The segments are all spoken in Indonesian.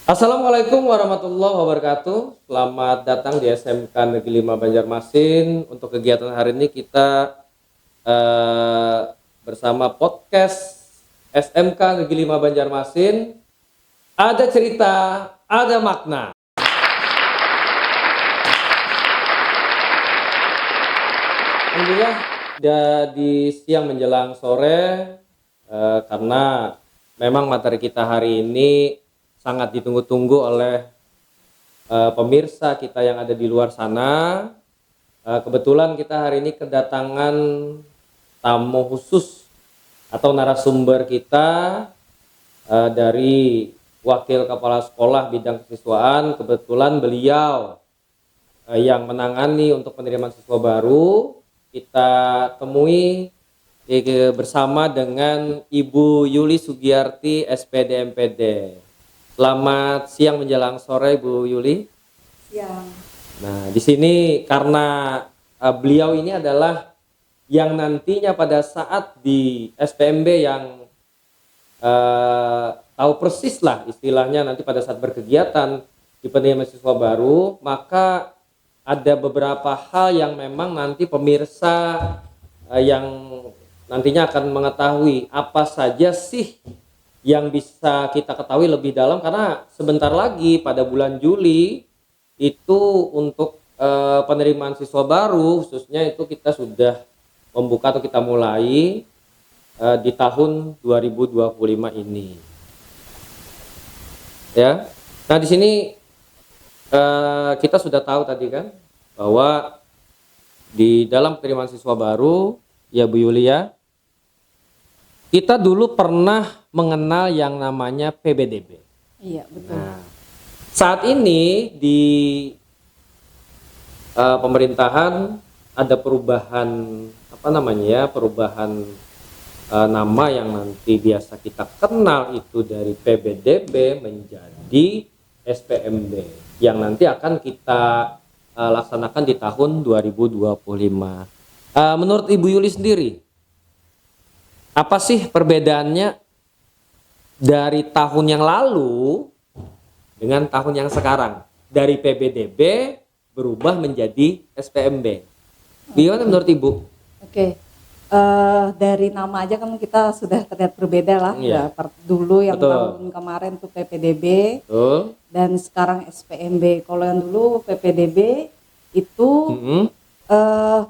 Assalamualaikum warahmatullahi wabarakatuh. Selamat datang di SMK Negeri 5 Banjarmasin. Untuk kegiatan hari ini kita eh, bersama podcast SMK Negeri 5 Banjarmasin. Ada cerita, ada makna. Alhamdulillah di siang menjelang sore karena memang materi kita hari ini sangat ditunggu-tunggu oleh pemirsa kita yang ada di luar sana. Kebetulan kita hari ini kedatangan tamu khusus atau narasumber kita dari Wakil Kepala Sekolah Bidang Kesiswaan. Kebetulan beliau yang menangani untuk penerimaan siswa baru. Kita temui bersama dengan Ibu Yuli Sugiyarti SPD MPD. Selamat siang menjelang sore, Bu Yuli. Siang. Nah, di sini karena beliau ini adalah yang nantinya pada saat di SPMB yang tahu persis lah istilahnya nanti pada saat berkegiatan di penerimaan siswa baru, maka ada beberapa hal yang memang nanti pemirsa yang nantinya akan mengetahui apa saja sih yang bisa kita ketahui lebih dalam, karena sebentar lagi pada bulan Juli itu untuk penerimaan siswa baru khususnya itu kita sudah membuka atau kita mulai di tahun 2025 ini. Ya. Nah, di sini kita sudah tahu tadi kan bahwa di dalam penerimaan siswa baru ya Bu Yulia, kita dulu pernah mengenal yang namanya PBDB. Iya, betul. Nah, saat ini di pemerintahan ada perubahan perubahan nama yang nanti biasa kita kenal itu dari PBDB menjadi SPMB yang nanti akan kita laksanakan di tahun 2025. Menurut Ibu Yuli sendiri, apa sih perbedaannya dari tahun yang lalu dengan tahun yang sekarang? Dari PBDB berubah menjadi SPMB. Gimana menurut Ibu? Oke. Dari nama aja kan kita sudah terlihat berbeda lah. Iya. Ya, dulu yang Betul. tahun kemarin tuh PPDB Betul. dan sekarang SPMB. Kalau yang dulu PPDB itu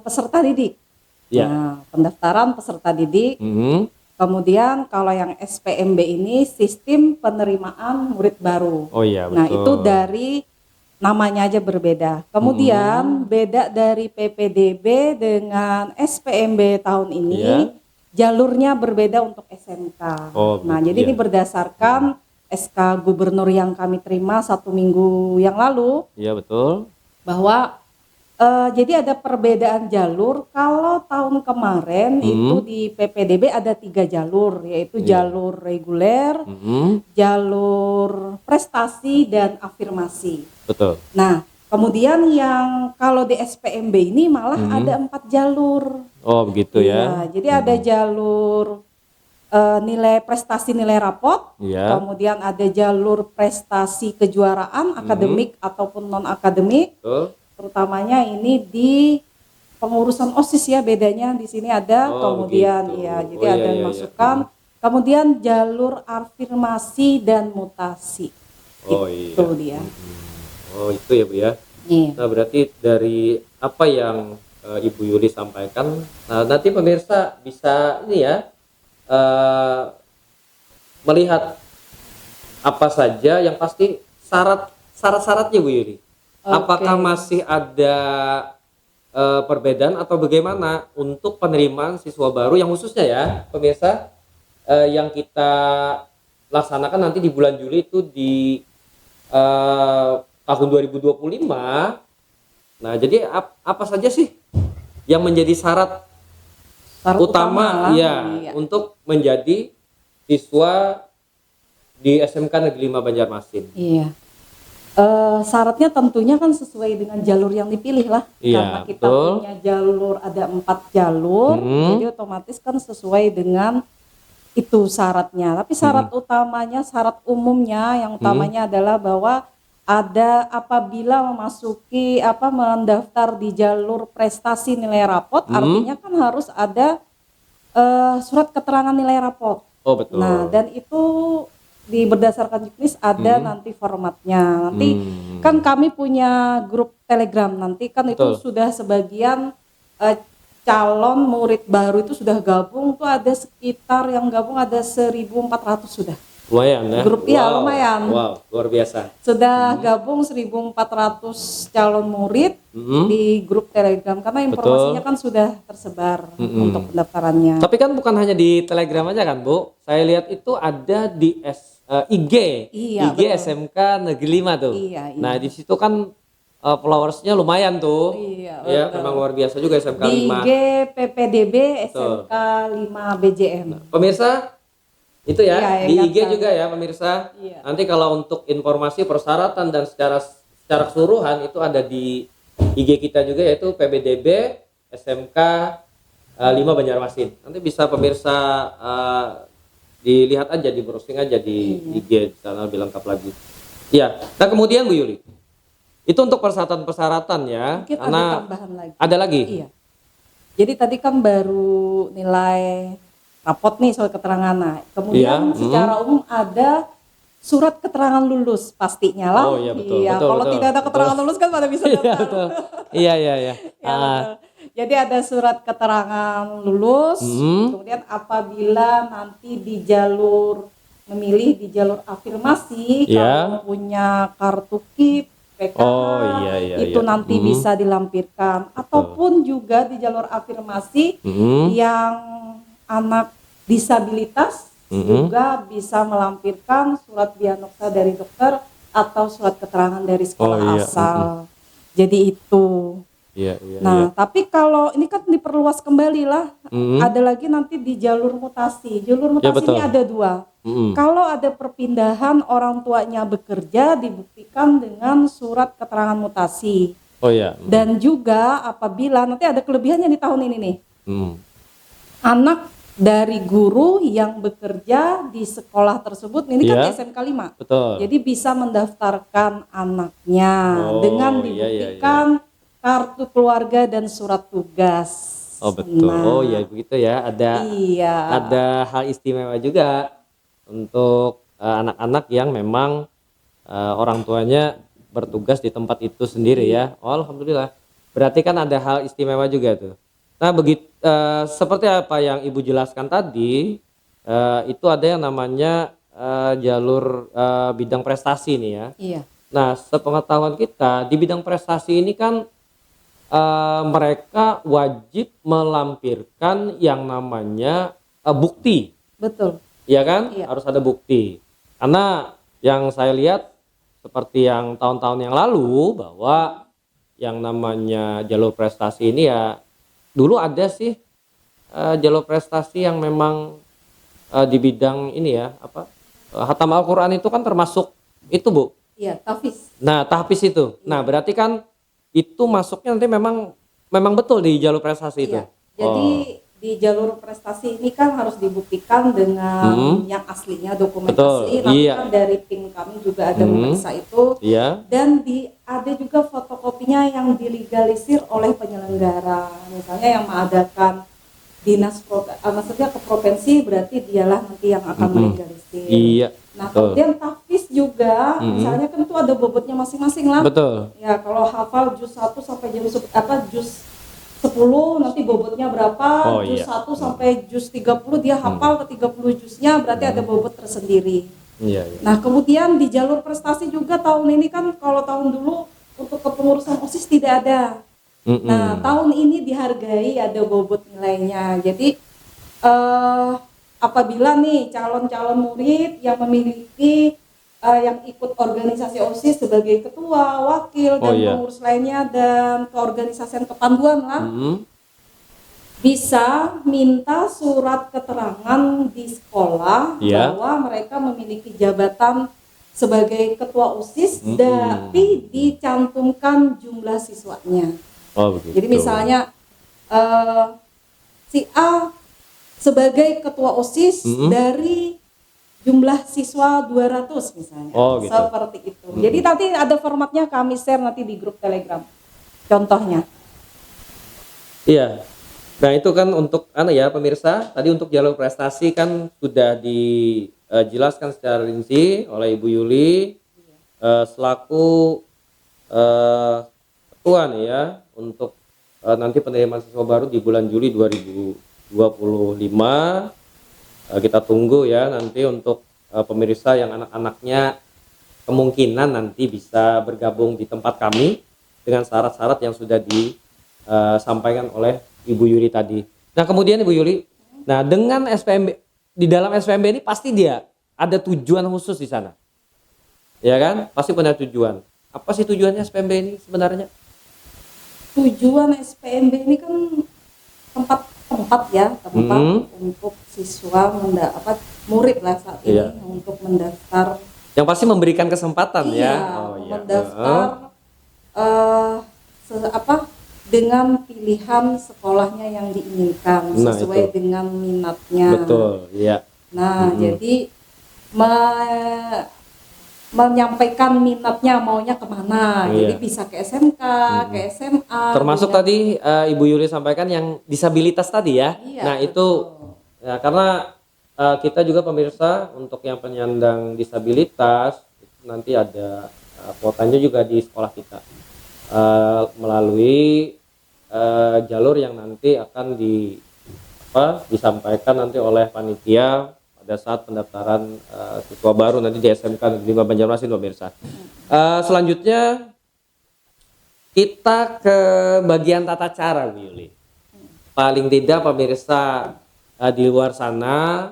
peserta didik. Ya. Nah, pendaftaran peserta didik. Kemudian kalau yang SPMB ini sistem penerimaan murid baru. Oh iya, betul. Nah, itu dari namanya aja berbeda. Kemudian beda dari PPDB dengan SPMB tahun ini, Iya. jalurnya berbeda untuk SMK. Oh, Nah, gitu, jadi iya. ini berdasarkan SK Gubernur yang kami terima 1 minggu yang lalu, Iya, betul. bahwa jadi ada perbedaan jalur. Kalau tahun kemarin itu di PPDB ada 3 jalur, yaitu jalur reguler, jalur prestasi, dan afirmasi. Betul. Nah, kemudian yang kalau di SPMB ini malah ada 4 jalur. Oh, begitu ya. Iya, jadi ada jalur nilai prestasi, nilai rapot, Iya. kemudian ada jalur prestasi kejuaraan akademik ataupun non akademik. Betul. Terutamanya ini di pengurusan OSIS ya, bedanya di sini ada. Oh, kemudian begitu. ya, jadi Oh, iya, ada iya, iya. masukan. Kemudian jalur afirmasi dan mutasi. Oh, Itu iya. dia. Oh, itu ya, Bu ya. Iya. Nah, berarti dari apa yang Ibu Yuli sampaikan, nah, nanti pemirsa bisa ini ya melihat apa saja yang pasti syarat-syaratnya Bu Yuli. Apakah Oke. masih ada perbedaan atau bagaimana untuk penerimaan siswa baru yang khususnya ya pemirsa yang kita laksanakan nanti di bulan Juli itu di tahun 2025. Nah, jadi apa saja sih yang menjadi syarat Syarat utama lah, ya iya. untuk menjadi siswa di SMK Negeri 5 Banjarmasin? Iya. Syaratnya tentunya kan sesuai dengan jalur yang dipilih lah. Iya, Karena kita betul. punya jalur, ada 4 jalur, jadi otomatis kan sesuai dengan Itu syaratnya. Tapi syarat utamanya, syarat umumnya yang utamanya adalah bahwa ada apabila memasuki mendaftar di jalur prestasi nilai rapot, artinya kan harus ada surat keterangan nilai rapot. Oh betul. Nah, dan itu berdasarkan juknis ada nanti formatnya. Nanti kan kami punya grup Telegram, nanti kan itu Betul. sudah sebagian calon murid baru itu sudah gabung tuh ada sekitar yang gabung ada 1.400 sudah. Lumayan ya. Grup ya lumayan. Wow, luar biasa. Sudah gabung 1.400 calon murid di grup Telegram karena informasinya kan sudah tersebar untuk pendaftarannya. Tapi kan bukan hanya di Telegram aja kan, Bu? Saya lihat itu ada di IG. Iya, IG betul. SMK Negeri 5 tuh. Iya, iya. Nah, di situ kan followersnya lumayan tuh. Iya, Ya, betul. memang luar biasa juga SMK Di 5. IG PPDB Betul. SMK 5 BJM. Pemirsa, itu ya, Iya, di IG ingatkan. juga ya pemirsa. Iya. Nanti kalau untuk informasi persyaratan dan secara keseluruhan itu ada di IG kita juga yaitu PBDB SMK 5 Banjarmasin. Nanti bisa pemirsa dilihat aja, di browsing aja di IG di sana lebih lengkap lagi. Iya. Nah, kemudian Bu Yuli, itu untuk persyaratan-persyaratan ya. Mungkin Karena ada tambahan lagi. ada lagi. Iya. Jadi tadi kan baru nilai rapot nih soal keterangan. Nah, kemudian Iya, secara umum ada surat keterangan lulus pastinya lah. Oh, iya, betul, betul, Kalau betul, tidak ada keterangan lulus kan pada bisa Iya, daftar. betul. Iya, iya, iya. Ya, betul. Jadi ada surat keterangan lulus, kemudian apabila nanti di jalur memilih di jalur afirmasi, Iya. kalau punya kartu KIP, PKH, Oh, iya, itu iya. nanti bisa dilampirkan. Ataupun juga di jalur afirmasi yang anak disabilitas juga bisa melampirkan surat diagnosa dari dokter atau surat keterangan dari sekolah Oh, iya. asal. Jadi itu. Iya, iya, Nah, iya. tapi kalau ini kan diperluas kembali lah, ada lagi nanti di jalur mutasi. Jalur mutasi betul. ini ada dua. Kalau ada perpindahan orang tuanya bekerja dibuktikan dengan surat keterangan mutasi. Oh iya. Dan juga apabila nanti ada kelebihannya di tahun ini nih, anak dari guru yang bekerja di sekolah tersebut, ini kan Iya. SMK 5. Betul. Jadi bisa mendaftarkan anaknya Oh, dengan iya, iya, dibuktikan kartu keluarga dan surat tugas. Oh betul. Nah, Oh ya begitu ya. iya. Ada hal istimewa juga untuk anak-anak yang memang orang tuanya bertugas di tempat itu sendiri ya. Oh, alhamdulillah. Berarti kan ada hal istimewa juga tuh. Nah, begitu seperti apa yang Ibu jelaskan tadi, itu ada yang namanya jalur bidang prestasi nih ya. Iya. Nah, sepengetahuan kita di bidang prestasi ini kan mereka wajib melampirkan yang namanya bukti, Betul. ya kan? Iya. Harus ada bukti. Karena yang saya lihat seperti yang tahun-tahun yang lalu bahwa yang namanya jalur prestasi ini ya dulu ada sih jalur prestasi yang memang di bidang ini ya hatam Al-Quran itu kan termasuk itu Bu. Iya, tahfiz. Nah, tahfiz itu. Nah, berarti kan itu masuknya nanti memang betul di jalur prestasi itu. Iya. Jadi di jalur prestasi ini kan harus dibuktikan dengan yang aslinya, dokumen Betul, asli. Nanti iya. kan dari tim kami juga ada memeriksa itu. Iya. Dan ada juga fotokopinya yang dilegalisir oleh penyelenggara. Misalnya yang mengadakan dinas maksudnya ke provinsi, berarti dialah nanti yang akan melegalisir. Iya. Nah, betul. kemudian tahfiz juga, misalnya kan itu ada bobotnya masing-masing lah. Betul. Ya, kalau hafal juz 1 sampai juz 10 nanti bobotnya berapa, Oh, juz iya. 1 sampai juz 30 dia hafal ke 30 juznya, berarti ada bobot tersendiri. Iya, iya. Nah, kemudian di jalur prestasi juga tahun ini kan, kalau tahun dulu untuk kepengurusan OSIS tidak ada. Nah, tahun ini dihargai ada bobot nilainya. Jadi apabila nih calon-calon murid yang memiliki yang ikut organisasi OSIS sebagai ketua, wakil, dan pengurus lainnya dan keorganisasian kepanduan lah, bisa minta surat keterangan di sekolah bahwa mereka memiliki jabatan sebagai ketua OSIS, tapi dicantumkan jumlah siswanya. Oh, begitu. Jadi misalnya si A sebagai ketua OSIS dari jumlah siswa 200 misalnya. Oh, gitu. Seperti itu. Jadi nanti ada formatnya kami share nanti di grup Telegram. Contohnya. Iya. Nah, itu kan untuk pemirsa, tadi untuk jalur prestasi kan sudah dijelaskan secara rinci oleh Ibu Yuli selaku ketua nih ya untuk nanti penerimaan siswa baru di bulan Juli 2025. Kita tunggu ya nanti untuk pemirsa yang anak-anaknya kemungkinan nanti bisa bergabung di tempat kami dengan syarat-syarat yang sudah disampaikan oleh Ibu Yuli tadi. Nah, kemudian Ibu Yuli, nah dengan SPMB, di dalam SPMB ini pasti dia ada tujuan khusus di sana. Ya kan? Pasti punya tujuan. Apa sih tujuannya SPMB ini sebenarnya? Tujuan SPMB ini kan tempat untuk siswa murid lah saat ini untuk mendaftar. Yang pasti memberikan kesempatan mendaftar dengan pilihan sekolahnya yang diinginkan sesuai dengan minatnya. Betul, iya. Nah, jadi menyampaikan minatnya maunya kemana, jadi bisa ke SMK, ke SMA. Termasuk tadi Ibu Yuli sampaikan yang disabilitas tadi ya. Nah itu ya, karena kita juga pemirsa untuk yang penyandang disabilitas nanti ada kuotanya juga di sekolah kita melalui jalur yang nanti akan disampaikan nanti oleh panitia pada saat pendaftaran siswa baru nanti di SMK Negeri 5 Banjarmasin pemirsa. Selanjutnya kita ke bagian tata cara Bu Yuli. Paling tidak pemirsa di luar sana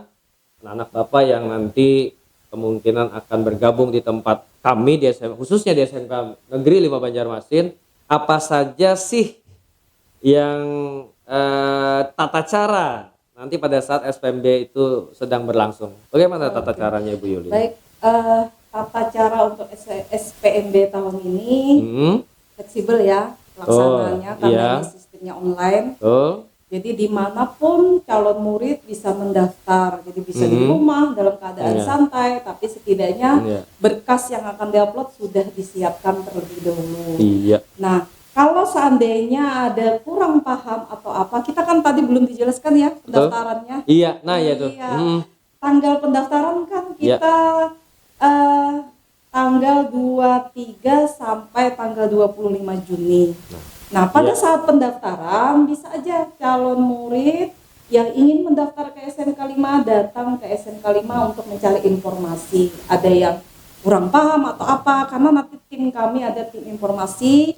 anak bapak yang nanti kemungkinan akan bergabung di tempat kami di SMK, khususnya di SMK Negeri 5 Banjarmasin, apa saja sih yang tata cara nanti pada saat SPMB itu sedang berlangsung? Bagaimana tata caranya Ibu Yuli? Baik, tata cara untuk SPMB tahun ini fleksibel ya pelaksananya karena ini sistemnya online. Jadi dimanapun calon murid bisa mendaftar, jadi bisa di rumah dalam keadaan santai, tapi setidaknya berkas yang akan diupload sudah disiapkan terlebih dahulu. Nah, kalau seandainya ada kurang paham atau apa, kita kan tadi belum dijelaskan ya pendaftarannya. Tanggal pendaftaran kan kita tanggal 23 sampai tanggal 25 Juni. Nah, pada saat pendaftaran bisa aja calon murid yang ingin mendaftar ke SMK 5 datang ke SMK 5 untuk mencari informasi. Ada yang kurang paham atau apa, karena nanti tim kami ada tim informasi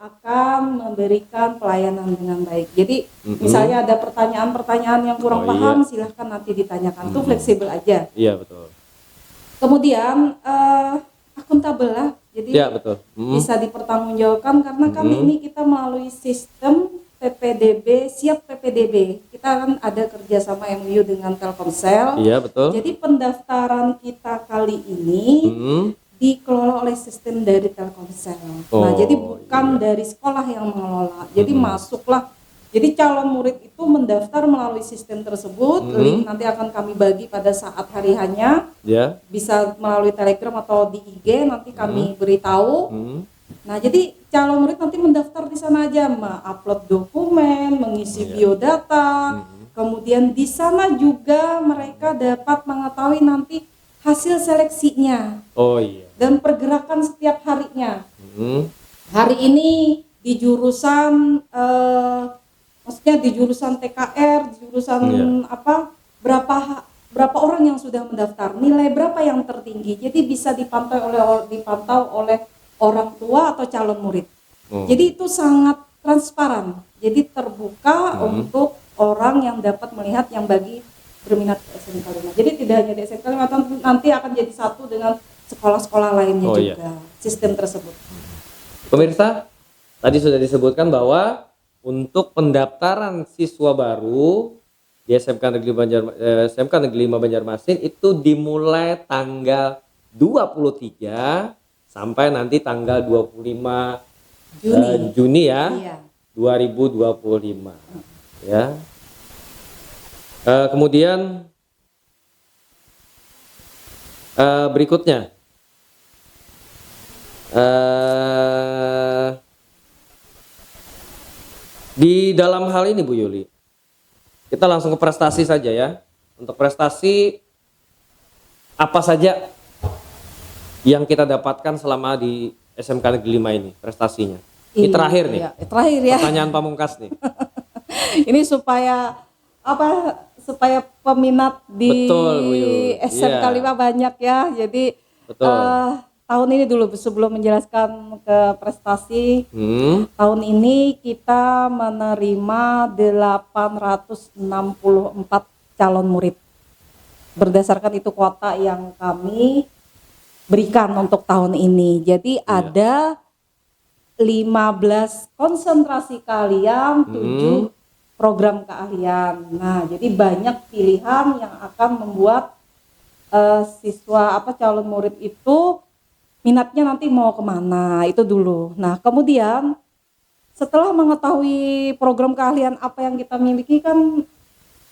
akan memberikan pelayanan dengan baik. Jadi misalnya ada pertanyaan-pertanyaan yang kurang paham, silahkan nanti ditanyakan. Itu fleksibel aja. Iya, betul. Kemudian akuntabel lah. Jadi bisa dipertanggungjawabkan karena kami ini kita melalui sistem PPDB, siap PPDB. Kita kan ada kerjasama MOU dengan Telkomsel. Iya, betul. Jadi pendaftaran kita kali ini dikelola oleh sistem dari Telkomsel. Nah, jadi bukan dari sekolah yang mengelola. Jadi masuklah. Jadi calon murid itu mendaftar melalui sistem tersebut. Link nanti akan kami bagi pada saat hari hanya. Bisa melalui Telegram atau di IG nanti kami beritahu. Nah, jadi calon murid nanti mendaftar di sana aja, upload dokumen, mengisi biodata. Kemudian di sana juga mereka dapat mengetahui nanti hasil seleksinya. Dan pergerakan setiap harinya. Hari ini di jurusan maksudnya di jurusan TKR, di jurusan berapa orang yang sudah mendaftar, nilai berapa yang tertinggi. Jadi bisa dipantau oleh orang tua atau calon murid. Jadi itu sangat transparan. Jadi terbuka untuk orang yang dapat melihat yang bagi berminat ke SMK 5. Jadi tidak hanya di SMK 5, nanti akan jadi satu dengan sekolah-sekolah lainnya juga sistem tersebut. Pemirsa, tadi sudah disebutkan bahwa untuk pendaftaran siswa baru di SMK Negeri 5 Banjarmasin itu dimulai tanggal 23 sampai nanti tanggal 25 Juni ya. 2025. Ya. Kemudian berikutnya di dalam hal ini Bu Yuli, kita langsung ke prestasi saja ya. Untuk prestasi apa saja yang kita dapatkan selama di SMK Negeri 5 ini prestasinya? Ini terakhir nih. Iya, terakhir ya. Pertanyaan pamungkas nih. Ini supaya apa? Supaya peminat di Betul, Bu Yuli. SMK Iya. 5 banyak ya. Jadi Betul. tahun ini dulu sebelum menjelaskan ke prestasi, Hmm. tahun ini kita menerima 864 calon murid. Berdasarkan itu kuota yang kami berikan untuk tahun ini. Jadi ada 15 konsentrasi keahlian, 7 program keahlian. Nah, jadi banyak pilihan yang akan membuat siswa calon murid itu minatnya nanti mau kemana, itu dulu. Nah, kemudian setelah mengetahui program keahlian apa yang kita miliki, kan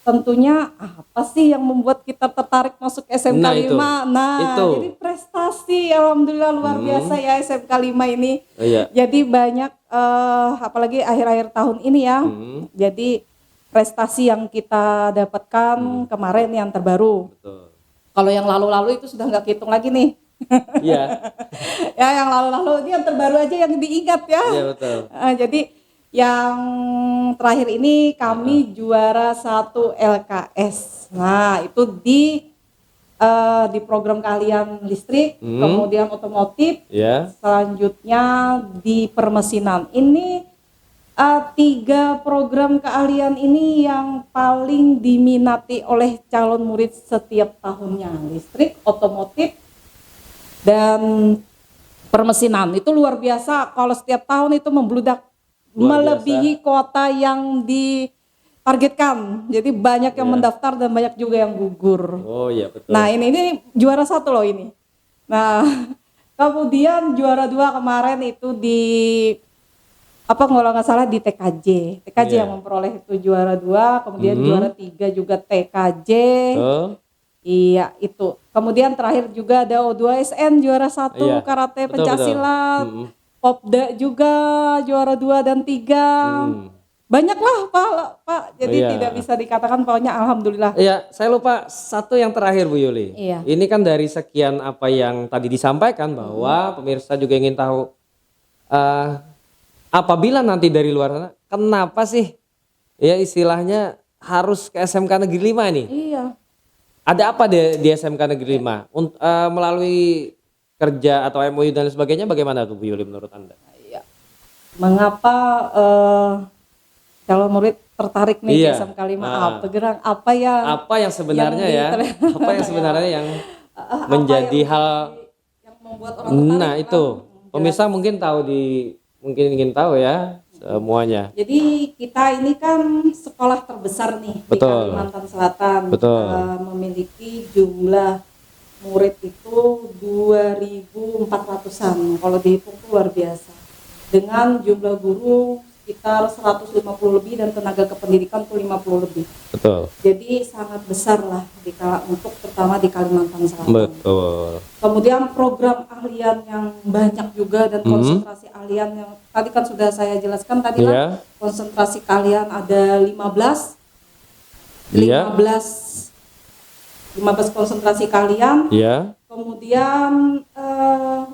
tentunya apa sih yang membuat kita tertarik masuk SMK Nah, 5. itu. Jadi prestasi alhamdulillah luar biasa ya SMK 5 ini. Oh, iya. Jadi banyak apalagi akhir-akhir tahun ini ya. Jadi prestasi yang kita dapatkan kemarin yang terbaru. Betul. Kalau yang lalu-lalu itu sudah nggak hitung lagi nih. Iya. Ya yang lalu-lalu ini yang terbaru aja yang diingat ya. Iya, betul. Jadi yang terakhir ini kami juara 1 LKS. Nah, itu di program keahlian listrik, kemudian otomotif, Ya. selanjutnya di permesinan. Ini 3 program keahlian ini yang paling diminati oleh calon murid setiap tahunnya. Listrik, otomotif, dan permesinan. Itu luar biasa, kalau setiap tahun itu membludak, Luar melebihi kuota yang ditargetkan. Jadi banyak yang mendaftar dan banyak juga yang gugur. Oh iya, betul. Nah ini juara 1 loh ini. Nah kemudian juara 2 kemarin itu di kalau nggak salah di TKJ. TKJ yang memperoleh itu juara 2, kemudian juara 3 juga TKJ. Iya itu. Kemudian terakhir juga ada O2SN juara 1 karate pencaksilat. Popda juga juara 2 dan 3. Banyak lah Pak. Jadi tidak bisa dikatakan, pokoknya alhamdulillah. Iya, saya lupa satu yang terakhir Bu Yuli. Iya. Ini kan dari sekian apa yang tadi disampaikan bahwa pemirsa juga ingin tahu apabila nanti dari luar sana, kenapa sih ya istilahnya harus ke SMK Negeri 5 nih? Iya. Ada apa di SMK Negeri 5? Melalui kerja atau MOU dan sebagainya, bagaimana tuh Bu Yuli menurut Anda? Iya. Mengapa calon murid tertarik nih ke SMK 5? Apa yang sebenarnya apa yang sebenarnya yang menjadi hal yang membuat orang tertarik? Nah, itu. Pemirsa mungkin ingin tahu ya semuanya. Jadi kita ini kan sekolah terbesar nih di Kalimantan Selatan. Memiliki jumlah murid itu 2.400-an. Kalau dihitung itu luar biasa. Dengan jumlah guru sekitar 150 lebih dan tenaga kependidikan itu 50 lebih. Betul. Jadi sangat besar lah untuk terutama di Kalimantan Selatan. Betul. Kemudian program ahlian yang banyak juga dan konsentrasi ahlian yang tadi kan sudah saya jelaskan tadi lah. Konsentrasi keahlian ada 15 konsentrasi keahlian. Iya. Kemudian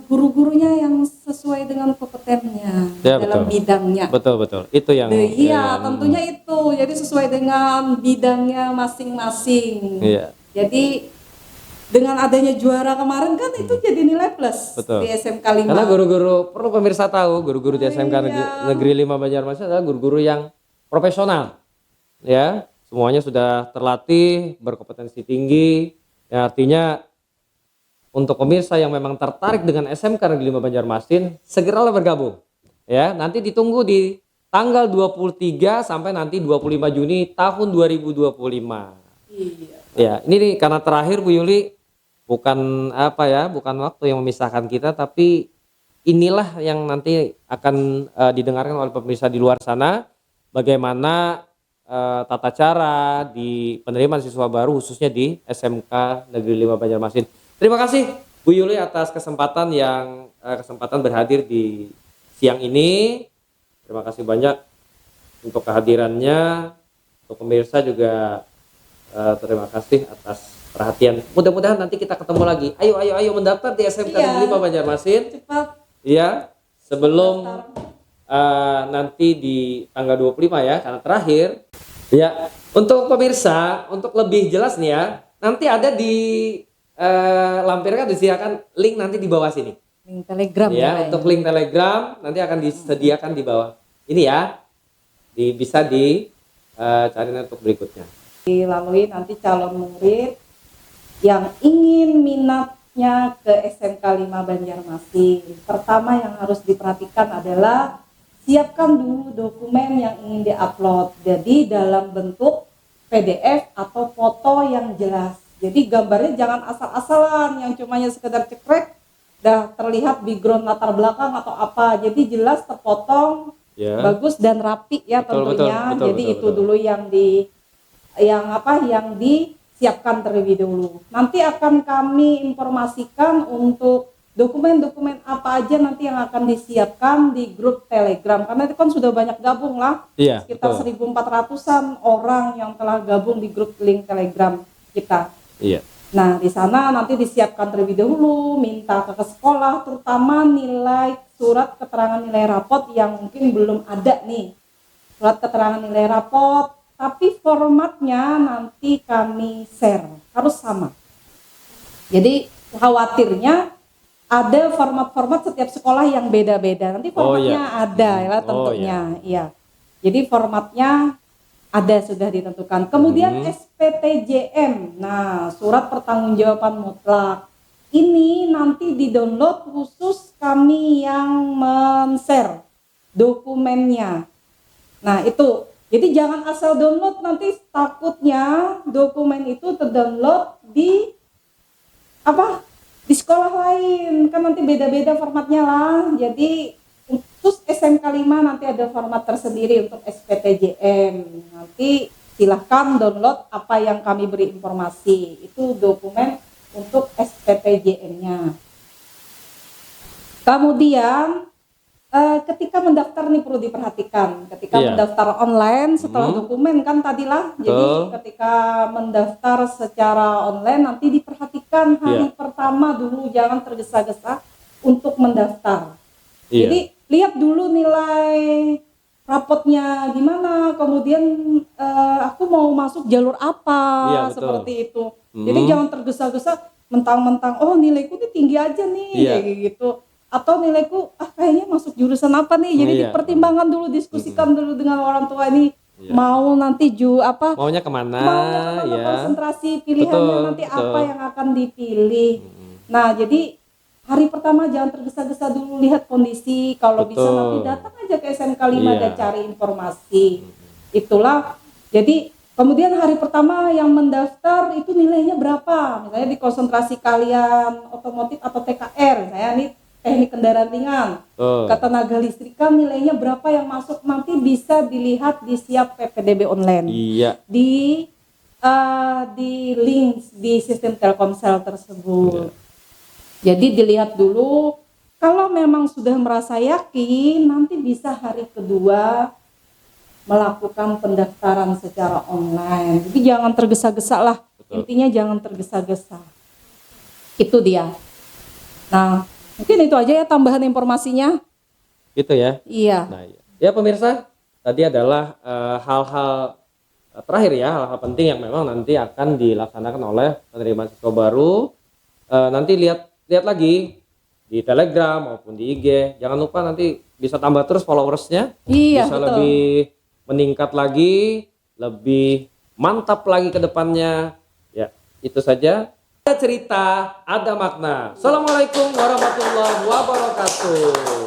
guru-gurunya yang sesuai dengan kompetennya dalam bidangnya. Betul. Itu yang tentunya itu. Jadi sesuai dengan bidangnya masing-masing. Iya. Jadi dengan adanya juara kemarin kan itu jadi nilai plus di SMK 5. Karena guru-guru, perlu pemirsa tahu, guru-guru di SMK Negeri 5 Banjarmasin adalah guru-guru yang profesional. Ya, semuanya sudah terlatih, berkompetensi tinggi. Ya, artinya untuk pemirsa yang memang tertarik dengan SMK Negeri 5 Banjarmasin, segeralah bergabung. Ya, nanti ditunggu di tanggal 23 sampai nanti 25 Juni tahun 2025. Iya. Ya, ini nih, karena terakhir Bu Yuli, bukan waktu yang memisahkan kita, tapi inilah yang nanti akan didengarkan oleh pemirsa di luar sana, bagaimana tata cara di penerimaan siswa baru khususnya di SMK Negeri 5 Banjarmasin. Terima kasih Bu Yuli atas kesempatan berhadir di siang ini. Terima kasih banyak untuk kehadirannya. Untuk pemirsa juga terima kasih atas perhatian. Mudah-mudahan nanti kita ketemu lagi. Ayo mendaftar di SMK Negeri 5 Banjarmasin. Cepat. Iya, sebelum nanti di tanggal 25 ya, karena terakhir. Ya, untuk pemirsa, untuk lebih jelas nih ya, nanti ada di lampirkan disediakan link nanti di bawah sini. Link Telegram Ya, untuk link Telegram nanti akan disediakan di bawah. Ini ya, bisa cari untuk berikutnya. Dilalui nanti calon murid yang ingin minatnya ke SMK 5 Banjarmasin. Pertama yang harus diperhatikan adalah siapkan dulu dokumen yang ingin diupload. Jadi dalam bentuk PDF atau foto yang jelas. Jadi gambarnya jangan asal-asalan yang cumanya sekedar cekrek dah terlihat background latar belakang atau apa. Jadi jelas terpotong, bagus dan rapi ya tentunya. Jadi itu dulu yang disiapkan terlebih dulu. Nanti akan kami informasikan untuk dokumen-dokumen apa aja nanti yang akan disiapkan di grup Telegram, karena itu kan sudah banyak gabung lah, sekitar 1.400-an orang yang telah gabung di grup link Telegram kita. Nah di sana nanti disiapkan terlebih dahulu, minta ke sekolah terutama nilai surat keterangan nilai rapot yang mungkin belum ada nih, surat keterangan nilai rapot, tapi formatnya nanti kami share harus sama. Jadi khawatirnya ada format-format setiap sekolah yang beda-beda. Nanti formatnya ada ya tentunya. Iya. Jadi formatnya ada sudah ditentukan. Kemudian SPTJM. Nah, surat pertanggungjawaban mutlak. Ini nanti di-download khusus kami yang men-share dokumennya. Nah, itu. Jadi jangan asal download, nanti takutnya dokumen itu terdownload di sekolah lain, kan nanti beda-beda formatnya lah. Jadi khusus SMK 5 nanti ada format tersendiri untuk SPTJM. Nanti silahkan download apa yang kami beri informasi. Itu dokumen untuk SPTJM-nya. Kemudian ketika mendaftar nih perlu diperhatikan. Ketika mendaftar online setelah dokumen kan tadilah. Jadi ketika mendaftar secara online nanti diperhatikan hari pertama dulu, jangan tergesa-gesa untuk mendaftar. Jadi lihat dulu nilai rapotnya gimana, kemudian aku mau masuk jalur apa, seperti itu. Jadi jangan tergesa-gesa mentang-mentang nilaiku ini tinggi aja nih kayak gitu. Atau nilaiku kayaknya masuk jurusan apa nih, jadi dipertimbangkan dulu, diskusikan dulu dengan orang tua ini mau nanti maunya kemana, konsentrasi pilihannya nanti apa yang akan dipilih. Nah jadi hari pertama jangan tergesa-gesa dulu, lihat kondisi, kalau bisa nanti datang aja ke SMK 5 dan cari informasi. Itulah. Jadi kemudian hari pertama yang mendaftar itu nilainya berapa, misalnya di konsentrasi kalian otomotif atau TKR, saya nih teknik kendaraan ringan, ketenaga listrikan nilainya berapa yang masuk, nanti bisa dilihat di siap PPDB online. Di link di sistem Telkomsel tersebut. Jadi dilihat dulu, kalau memang sudah merasa yakin, nanti bisa hari kedua melakukan pendaftaran secara online. Jadi jangan tergesa-gesa lah. Intinya jangan tergesa-gesa. Itu dia. Nah, mungkin itu aja ya tambahan informasinya. Gitu ya. Iya. Nah, ya pemirsa, tadi adalah hal-hal terakhir ya, hal-hal penting yang memang nanti akan dilaksanakan oleh penerima siswa baru. Nanti lihat lagi di Telegram maupun di IG. Jangan lupa nanti bisa tambah terus followersnya. Iya, bisa betul. Lebih meningkat lagi, lebih mantap lagi ke depannya. Ya, itu saja. Ada cerita, ada makna. Assalamualaikum warahmatullahi wabarakatuh.